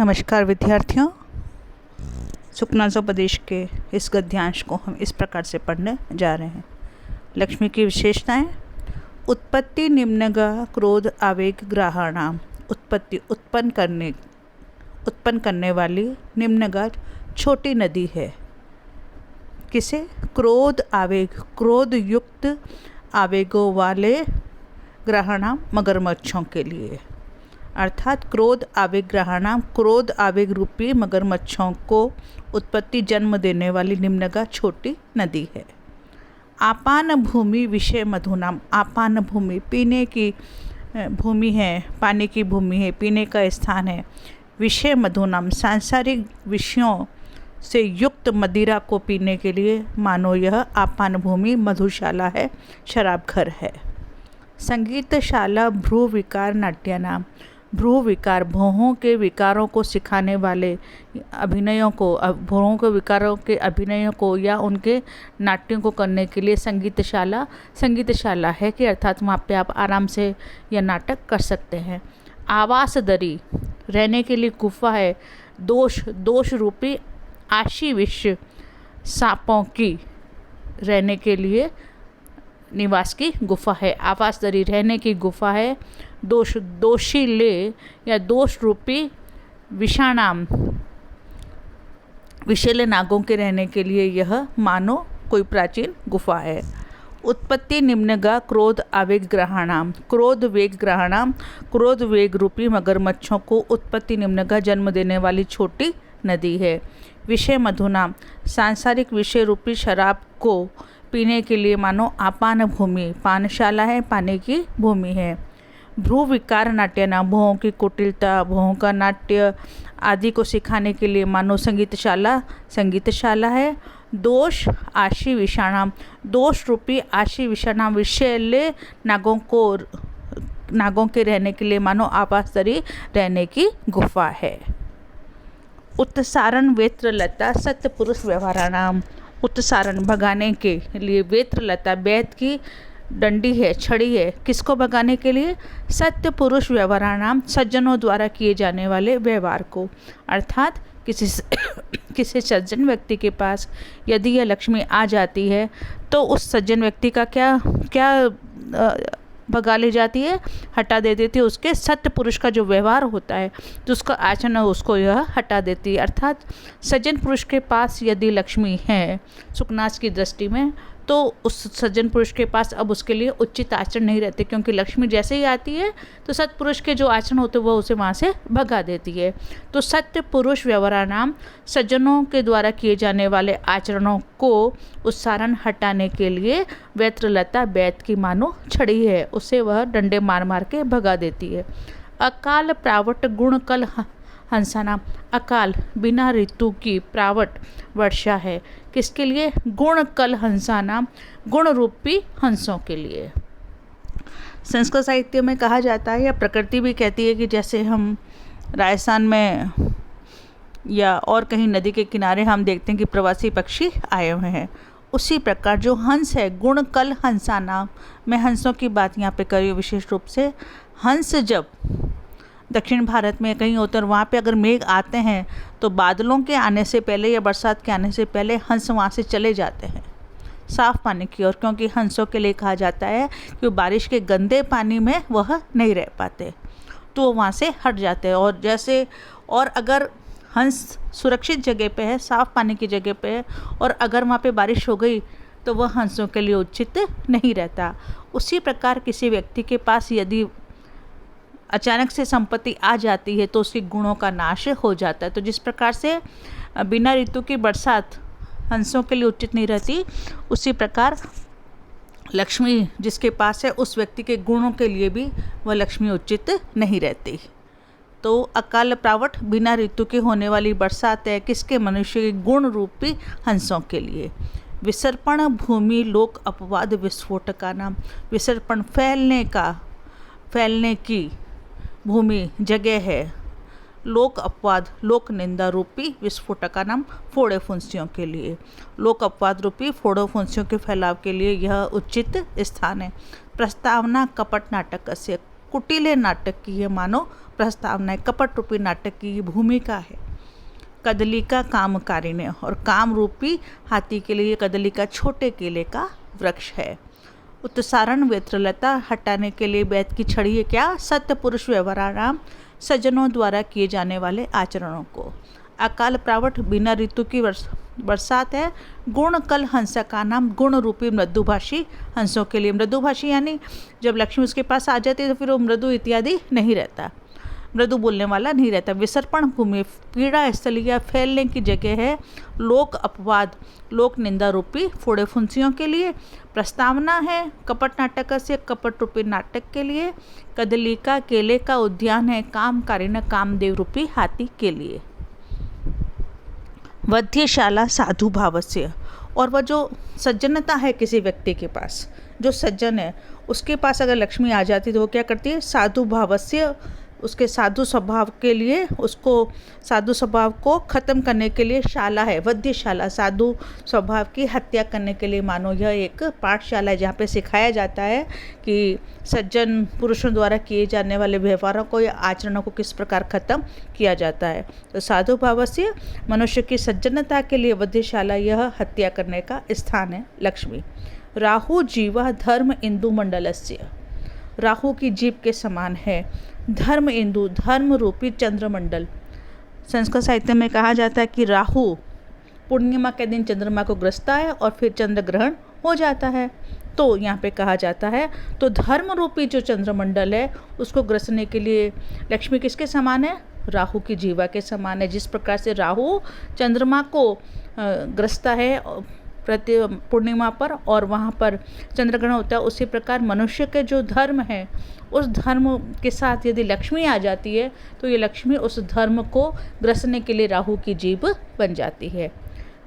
नमस्कार विद्यार्थियों, सुखनासोपदेश के इस गद्यांश को हम इस प्रकार से पढ़ने जा रहे हैं। लक्ष्मी की विशेषताएं। उत्पत्ति निम्नगा क्रोध आवेग ग्राहाणाम। उत्पत्ति उत्पन्न करने वाली निम्नगा छोटी नदी है। किसे? क्रोध आवेग, क्रोध युक्त आवेगों वाले ग्रहाणाम मगरमच्छों के लिए। अर्थात क्रोध आवेग ग्रहाणाम, क्रोध आवेग रूपी मगरमच्छों को उत्पत्ति जन्म देने वाली निम्नगा छोटी नदी है। आपान भूमि विषय मधुनाम। आपान भूमि पीने की भूमि है, पानी की भूमि है, पीने का स्थान है। विषय मधुनाम सांसारिक विषयों से युक्त मदिरा को पीने के लिए मानो यह आपान भूमि मधुशाला है, शराब घर है। संगीतशाला भ्रू विकार नाट्यानाम। भ्रू विकार भौहों के विकारों को सिखाने वाले अभिनयों को, भौहों के विकारों के अभिनयों को या उनके नाट्यों को करने के लिए संगीतशाला है कि अर्थात वहाँ पे आप आराम से यह नाटक कर सकते हैं। आवास दरी रहने के लिए गुफा है। दोष रूपी आशी विष सांपों की रहने के लिए निवास की गुफा है। आवास दरी रहने की गुफा है। दोषीले या दोष रूपी विषाणाम विषैले नागों के रहने के लिए यह मानो कोई प्राचीन गुफा है। उत्पत्ति निम्नगा क्रोध आवेग ग्रहाणाम। क्रोध वेग ग्रहाणाम, क्रोध वेग रूपी मगरमच्छों को उत्पत्ति निम्नगा जन्म देने वाली छोटी नदी है। विषय मधुनाम सांसारिक विषय रूपी शराब को पीने के लिए मानो आपान भूमि पानशाला है, पानी की भूमि है। भ्रू विकार नाट्यनाम भौहों की कुटिलता, भौहों का नाट्य आदि को सिखाने के लिए मानो संगीतशाला है। दोष आशी विषाणाम दोष रूपी आशी विषाणाम विषैले नागों के रहने के लिए मानो आवासदरी रहने की गुफा है। उत्सारण वेत्रलता सत्पुरुष व्यवहाराणाम। उत्सारण भगाने के लिए वेत्रलता बैत की डंडी है, छड़ी है। किसको भगाने के लिए? सत्य पुरुष व्यवहाराणाम सज्जनों द्वारा किए जाने वाले व्यवहार को। अर्थात किसी सज्जन व्यक्ति के पास यदि यह लक्ष्मी आ जाती है तो उस सज्जन व्यक्ति का क्या भगा ले जाती है, हटा दे देती है। उसके सत्य पुरुष का जो व्यवहार होता है, जो उसका आचरण है, उसको यह हटा देती है। अर्थात सज्जन पुरुष के पास यदि लक्ष्मी है सुखनास की दृष्टि में, तो उस सज्जन पुरुष के पास अब उसके लिए उचित आचरण नहीं रहते, क्योंकि लक्ष्मी जैसे ही आती है तो सत्पुरुष के जो आचरण होते हैं वो उसे वहाँ से भगा देती है। तो सत्य पुरुष व्यवहाराणाम सज्जनों के द्वारा किए जाने वाले आचरणों को उत्सारण हटाने के लिए वैत्रलता बैत की मानो छड़ी है, उसे वह डंडे मार मार के भगा देती है। अकाल प्रावट गुण कल हंसानाम। अकाल बिना ऋतु की प्रावट वर्षा है। किसके लिए? गुण कल हंसानाम गुण रूपी हंसों के लिए। संस्कृत साहित्य में कहा जाता है या प्रकृति भी कहती है कि जैसे हम राजस्थान में या और कहीं नदी के किनारे हम देखते हैं कि प्रवासी पक्षी आए हुए हैं, उसी प्रकार जो हंस है गुण कल हंसानाम। मैं हंसों की बात यहाँ पे करी विशेष रूप से। हंस जब दक्षिण भारत में कहीं होते हैं, वहाँ पे अगर मेघ आते हैं तो बादलों के आने से पहले या बरसात के आने से पहले हंस वहाँ से चले जाते हैं साफ पानी की ओर, क्योंकि हंसों के लिए कहा जाता है कि बारिश के गंदे पानी में वह नहीं रह पाते, तो वो वहाँ से हट जाते हैं। और अगर हंस सुरक्षित जगह पे है, साफ पानी की जगह पे है, और अगर वहाँ पे बारिश हो गई तो वह हंसों के लिए उचित नहीं रहता। उसी प्रकार किसी व्यक्ति के पास यदि अचानक से संपत्ति आ जाती है तो उसके गुणों का नाश हो जाता है। तो जिस प्रकार से बिना ऋतु की बरसात हंसों के लिए उचित नहीं रहती, उसी प्रकार लक्ष्मी जिसके पास है उस व्यक्ति के गुणों के लिए भी वह लक्ष्मी उचित नहीं रहती। तो अकाल प्रावट बिना ऋतु के होने वाली बरसात है किसके? मनुष्य के गुण रूपी हंसों के लिए। विसर्पण भूमि लोक अपवाद विस्फोटका नाम। विसर्पण फैलने की भूमि जगह है। लोक अपवाद लोक निंदा रूपी विस्फोटका नाम फोड़े फुंसियों के लिए। लोक अपवाद रूपी फोड़े फुंसियों के फैलाव के लिए यह उचित स्थान है। प्रस्तावना कपट नाटक से कुटिले नाटक की है मानो प्रस्तावना है, कपट रूपी नाटक की ये भूमिका है। कदलिका कामकारिणी, और काम रूपी हाथी के लिए कदलिका छोटे केले का वृक्ष है। उत्सारण वेत्रलता हटाने के लिए बैत की छड़ी है क्या? सत्य पुरुष व्यवहाराणाम, सज्जनों द्वारा किए जाने वाले आचरणों को। अकाल प्रावट बिना ऋतु की बरसात है। गुण कल हंसा का नाम, गुण रूपी मृदुभाषी हंसों के लिए। मृदुभाषी यानी जब लक्ष्मी उसके पास आ जाती है तो फिर वो मृदु इत्यादि नहीं रहता, मृदु बोलने वाला नहीं रहता। विसर्पण भूमि, पीड़ा स्थली या फैलने की जगह है। लोक अपवाद, लोक निंदा रूपी फोड़े फुंसियों के लिए। प्रस्तावना है कपट नाटक से, कपट रूपी नाटक के लिए। कदलिका केले का उद्यान है। कामकारिणी, कामदेव रूपी हाथी के लिए। वध्यशाला साधु भावस्य, और वह जो सज्जनता है किसी व्यक्ति के पास, जो सज्जन है उसके पास अगर लक्ष्मी आ जाती है तो वो क्या करती है? साधु भावस्य, उसके साधु स्वभाव के लिए, उसको साधु स्वभाव को ख़त्म करने के लिए शाला है। वध्यशाला, साधु स्वभाव की हत्या करने के लिए। मानो यह एक पाठशाला है जहाँ पे सिखाया जाता है कि सज्जन पुरुषों द्वारा किए जाने वाले व्यवहारों को या आचरणों को किस प्रकार ख़त्म किया जाता है। तो साधु भाव से मनुष्य की सज्जनता के लिए वध्यशाला यह हत्या करने का स्थान है लक्ष्मी। राहु जीवा धर्म इंदु मंडलस्य, राहु की जीभ के समान है। धर्म इंदु, धर्म रूपी चंद्रमंडल। संस्कृत साहित्य में कहा जाता है कि राहु पूर्णिमा के दिन चंद्रमा को ग्रसता है और फिर चंद्र ग्रहण हो जाता है। तो यहाँ पे कहा जाता है तो धर्म रूपी जो चंद्रमंडल है उसको ग्रसने के लिए लक्ष्मी किसके समान है? राहु की जीवा के समान है। जिस प्रकार से राहु चंद्रमा को ग्रसता है प्रति पूर्णिमा पर और वहाँ पर चंद्रग्रहण होता है, उसी प्रकार मनुष्य के जो धर्म है उस धर्म के साथ यदि लक्ष्मी आ जाती है तो ये लक्ष्मी उस धर्म को ग्रसने के लिए राहु की जीभ बन जाती है।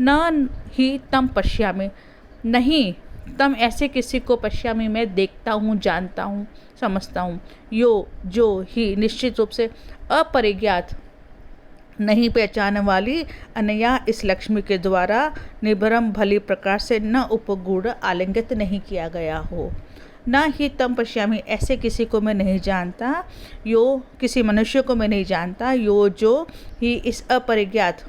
न ही तम पश्यामि, नहीं तम ऐसे किसी को पश्यामि मैं देखता हूँ, जानता हूँ, समझता हूँ। यो जो ही निश्चित रूप से अपरिज्ञात, नहीं पहचानने वाली, अनया इस लक्ष्मी के द्वारा निभरम भली प्रकार से न उपगूढ़ आलिंगित नहीं किया गया हो। न ही तम पश्यामि, ऐसे किसी को मैं नहीं जानता। यो किसी मनुष्य को मैं नहीं जानता। यो जो ही इस अपरिज्ञात,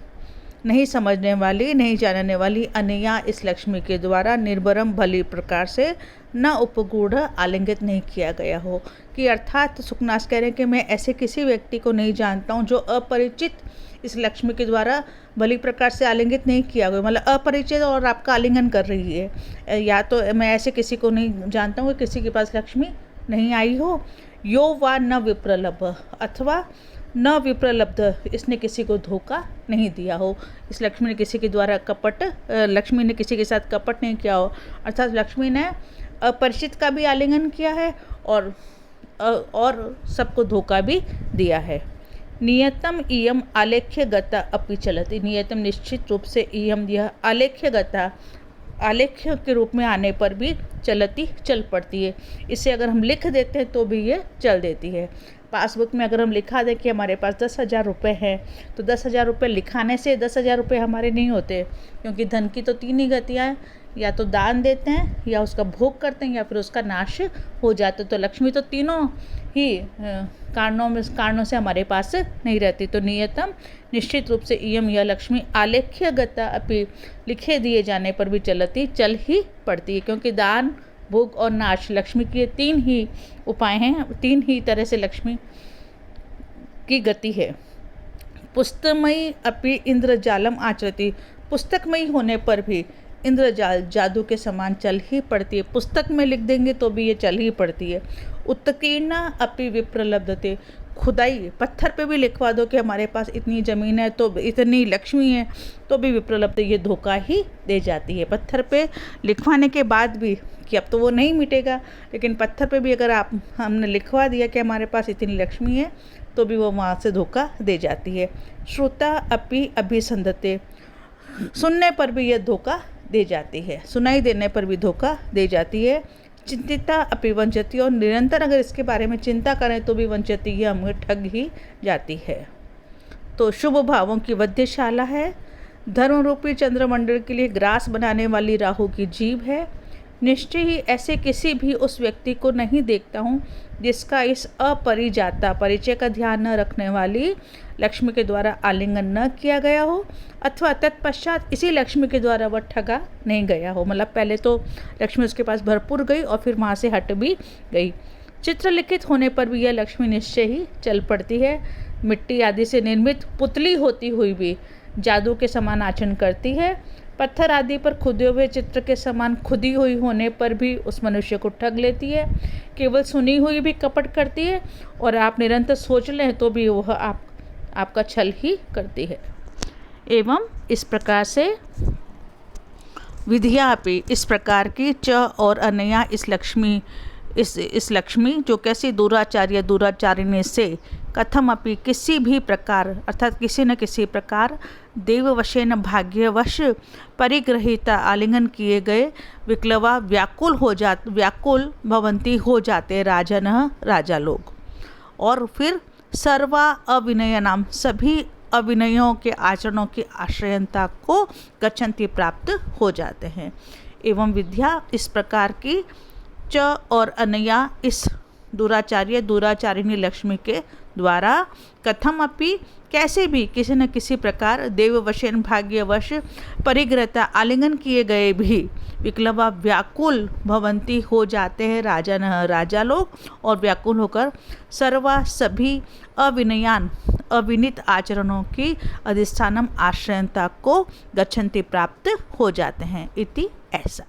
नहीं समझने वाली, नहीं जानने वाली, अनया इस लक्ष्मी के द्वारा निर्भरम भली प्रकार से न उपगूढ़ आलिंगित नहीं किया गया हो। कि अर्थात सुखनाथ कह रहे हैं कि मैं ऐसे किसी व्यक्ति को नहीं जानता हूँ जो अपरिचित इस लक्ष्मी के द्वारा भली प्रकार से आलिंगित नहीं किया गया, मतलब अपरिचित और आपका आलिंगन कर रही है। या तो मैं ऐसे किसी को नहीं जानता हूँ किसी के पास लक्ष्मी नहीं आई हो। यो वा न विप्रलभ, अथवा न विप्रलब्ध, इसने किसी को धोखा नहीं दिया हो। इस लक्ष्मी ने किसी के द्वारा कपट, लक्ष्मी ने किसी के साथ कपट नहीं किया हो। अर्थात लक्ष्मी ने अपरिचित का भी आलिंगन किया है और सबको धोखा भी दिया है। नियतम इयम आलेख्य गता अपि चलति, नियतम निश्चित रूप से इयम यह आलेख्य गता, आलेख्य के रूप में आने पर भी चलती, चल पड़ती है। इसे अगर हम लिख देते हैं तो भी ये चल देती है। पासबुक में अगर हम लिखा दें कि हमारे पास 10,000 रुपये हैं तो 10,000 रुपये लिखाने से 10,000 रुपये हमारे नहीं होते, क्योंकि धन की तो 3 ही गतियाँ हैं, या तो दान देते हैं या उसका भोग करते हैं या फिर उसका नाश हो जाता है। तो लक्ष्मी तो तीनों ही कारणों से हमारे पास नहीं रहती। तो नियतम निश्चित रूप से इयम यह लक्ष्मी आलेख्य गता अपि, लिखे दिए जाने पर भी चलती, चल ही पड़ती है, क्योंकि दान, भोग और नाश लक्ष्मी के 3 ही उपाय हैं, 3 ही तरह से लक्ष्मी की गति है। पुस्तकमयी अपि इंद्रजालम आचरति, पुस्तकमयी होने पर भी इंद्रजाल, जादू के समान चल ही पड़ती है। पुस्तक में लिख देंगे तो भी ये चल ही पड़ती है। उत्कीर्णा अपि विप्रलब्धते, खुदाई पत्थर पे भी लिखवा दो कि हमारे पास इतनी ज़मीन है, तो इतनी लक्ष्मी है, तो भी विप्रलब्ध ये धोखा ही दे जाती है। पत्थर पे लिखवाने के बाद भी कि अब तो वो नहीं मिटेगा, लेकिन पत्थर पे भी अगर हमने लिखवा दिया कि हमारे पास इतनी लक्ष्मी है तो भी वो वहाँ से धोखा दे जाती है। श्रोता अपि अभिसंधते, सुनने पर भी ये धोखा दे जाती है, सुनाई देने पर भी धोखा दे जाती है। चिंतिता अपि वंचती, और निरंतर अगर इसके बारे में चिंता करें तो भी वंचती, ये हमें ठग ही जाती है। तो शुभ भावों की वध्यशाला है। धर्म रूपी चंद्रमंडल के लिए ग्रास बनाने वाली राहु की जीभ है। निश्चय ही ऐसे किसी भी उस व्यक्ति को नहीं देखता हूँ जिसका इस अपरिजाता परिचय का ध्यान न रखने वाली लक्ष्मी के द्वारा आलिंगन न किया गया हो, अथवा तत्पश्चात इसी लक्ष्मी के द्वारा वह ठगा नहीं गया हो। मतलब पहले तो लक्ष्मी उसके पास भरपूर गई और फिर वहाँ से हट भी गई। चित्र लिखित होने पर भी यह लक्ष्मी निश्चय ही चल पड़ती है। मिट्टी आदि से निर्मित पुतली होती हुई भी जादू के समान आचरण करती है। पत्थर आदि पर खुदे हुए चित्र के समान खुदी हुई होने पर भी उस मनुष्य को ठग लेती है। केवल सुनी हुई भी कपट करती है और आप निरंतर सोच लें तो भी वह आपका छल ही करती है। एवं इस प्रकार से विधियापि इस प्रकार की च और अनया इस लक्ष्मी जो कैसी दुराचार्य दुराचारिणी से कथम अपि किसी भी प्रकार अर्थात किसी न किसी प्रकार देववशेन भाग्यवश परिग्रहिता आलिंगन किए गए विक्लवा व्याकुल भवंती हो जाते राजन राजा लोग, और फिर सर्वा अविनय नाम सभी अविनयों के आचरणों की आश्रयता को गच्छन्ति प्राप्त हो जाते हैं। एवं विद्या इस प्रकार की च और अनया इस दुराचारिणी लक्ष्मी के द्वारा कथम अपि कैसे भी किसी न किसी प्रकार देववशेन भाग्यवश परिग्रहता आलिंगन किए गए भी विक्लवा व्याकुल भवंती हो जाते हैं राजन राजा लोग, और व्याकुल होकर सर्वा सभी अविनित आचरणों की अधिष्ठानम आश्रयता को गच्छन्ति प्राप्त हो जाते हैं। इति ऐसा।